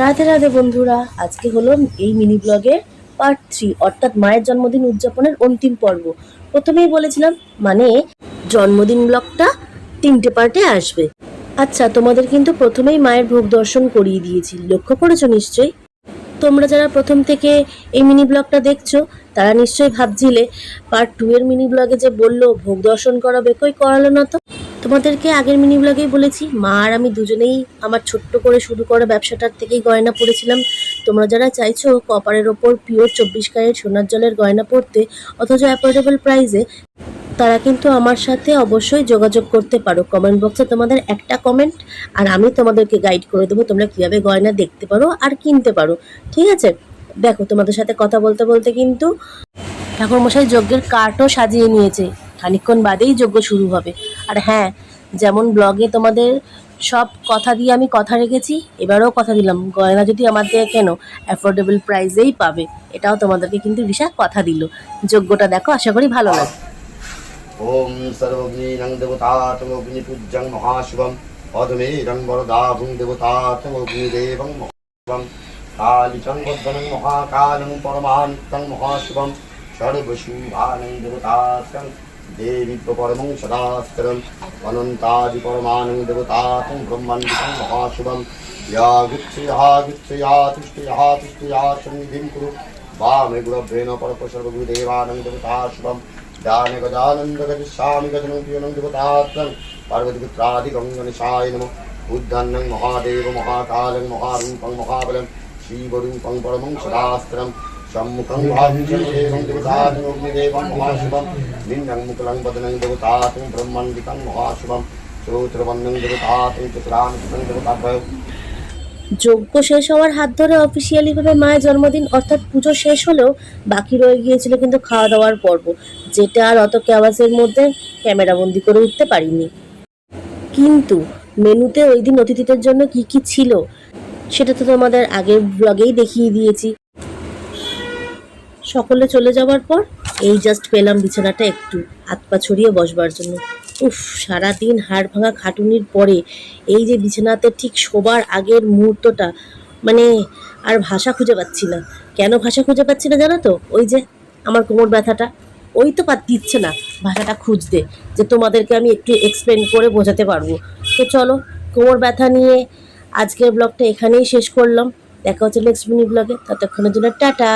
রাধে রাধে বন্ধুরা, আজকে হলো এই মিনি ব্লগের পার্ট 3, অর্থাৎ মায়ের জন্মদিন উদযাপনের অন্তিম পর্ব। প্রথমেই বলেছিলাম মানে জন্মদিন ব্লগটা 3টে পার্টে আসবে। আচ্ছা, তোমাদের কিন্তু প্রথমেই মায়ের ভোগ দর্শন করিয়ে দিয়েছি, লক্ষ্য করেছো নিশ্চয়ই। তোমরা যারা প্রথম থেকে এই মিনি ব্লগটা দেখছো তারা নিশ্চয়ই ভাবছিলে পার্ট 2 এর মিনি ব্লগে যে বললো ভোগ দর্শন করাবে, কই করালো না তো। তোমাদেরকে আগের মিনি ব্লগেই বলেছি মা আর আমি দুজনেই আমার ছোট্ট করে শুরু করা ব্যবসাটার থেকেই গয়না পরেছিলাম। তোমরা যারা চাইছো কপারের ওপর পিওর 24 ক্যারেট সোনার জলের গয়না পরতে, অথচ অ্যাফোর্ডেবল প্রাইসে, তারা কিন্তু আমার সাথে অবশ্যই যোগাযোগ করতে পারো। কমেন্ট বক্সে তোমাদের একটা কমেন্ট আর আমি তোমাদেরকে গাইড করে দেবো তোমরা কীভাবে গয়না দেখতে পারো আর কিনতে পারো। ঠিক আছে, দেখো তোমাদের সাথে কথা বলতে বলতে কিন্তু ঠাকুরমশাই যজ্ঞের কার্টও সাজিয়ে নিয়েছে, খানিকক্ষণ বাদেই যজ্ঞ শুরু হবে। আর হ্যাঁ, যেমন ব্লগে তোমাদের সব কথা দিয়ে আমি কথা রেখেছি, এবারেও কথা দিলাম গয়না যদি আমার থেকে কেন অ্যাফোর্ডেবল প্রাইসেই পাবে, এটাও তোমাদেরকে কিন্তু ঋষা কথা দিল। যজ্ঞটা দেখো, আশা করি ভালো লাগে। ओम सर्वज्ञं देवतातमग्निपूज्यं महाशिवं पद्मेरं वरदाभुं देवतातमग्निदेवं महाशिवं कालिचं वद्दनं महाकालं परमानित्यं महाशिवं सर्वशुभानं देवतातं देवी परमं सदास्त्रम् अनन्तादिपरमानं देवतातं ब्रह्माण्डितं महाशिवं या गुच्छया तिष्ठया सन्निधिं कुरु वामे गुरव्रेण परपसर्वगुरुदेवानं देवताशिवं दाने गजानंद गजामि गजनं प्रियनं देवतात्रं पार्वतीपुत्रादिगङ्गनिशाय नमः बुद्धन्नं महादेव महाकालं महारूपं महाबलं शिवरूपं परमं सदास्त्रं सम्मुखं भाविजनदेवं देवताग्निदेवं महाशिवं लिङ्गं मुकुलं वदनं देवतातं ब्रह्माण्डितं महाशिवं श्रोत्रवन्नं देवतातं चतुरानन्दं देवताभयं। যজ্ঞ শেষ হওয়ার হাত ধরে অফিসিয়ালিভাবে মায়ের জন্মদিন অর্থাৎ পুজো শেষ হলেও বাকি রয়ে গিয়েছিল কিন্তু খাওয়া দাওয়ার পর্ব, যেটা আর অত ক্যাওয়াসের মধ্যে ক্যামেরাবন্দি করে উঠতে পারিনি। কিন্তু মেনুতে ওই দিন অতিথিদের জন্য কি কি ছিল সেটা তো তোমাদের আগের ব্লগেই দেখিয়ে দিয়েছি। সকলে চলে যাওয়ার পর এই জাস্ট পেলাম বিছানাটা একটু হাত পা ছড়িয়ে বসবার জন্য। উফ, সারাদিন হাড় ভাঙা খাটুনির পরে এই যে বিছানাতে ঠিক শোবার আগের মুহূর্তটা, মানে আর ভাষা খুঁজে পাচ্ছি না। কেন ভাষা খুঁজে পাচ্ছি না জানো তো? ওই যে আমার কোমর ব্যথাটা, ওই তো দিচ্ছে না ভাষাটা খুঁজতে, যে তোমাদেরকে আমি একটু এক্সপ্লেন করে বোঝাতে পারবো। তো চলো, কোমর ব্যথা নিয়ে আজকের ব্লগটা এখানেই শেষ করলাম। দেখা হচ্ছে নেক্সট মিনি ব্লগে, ততক্ষণের জন্য টাটা।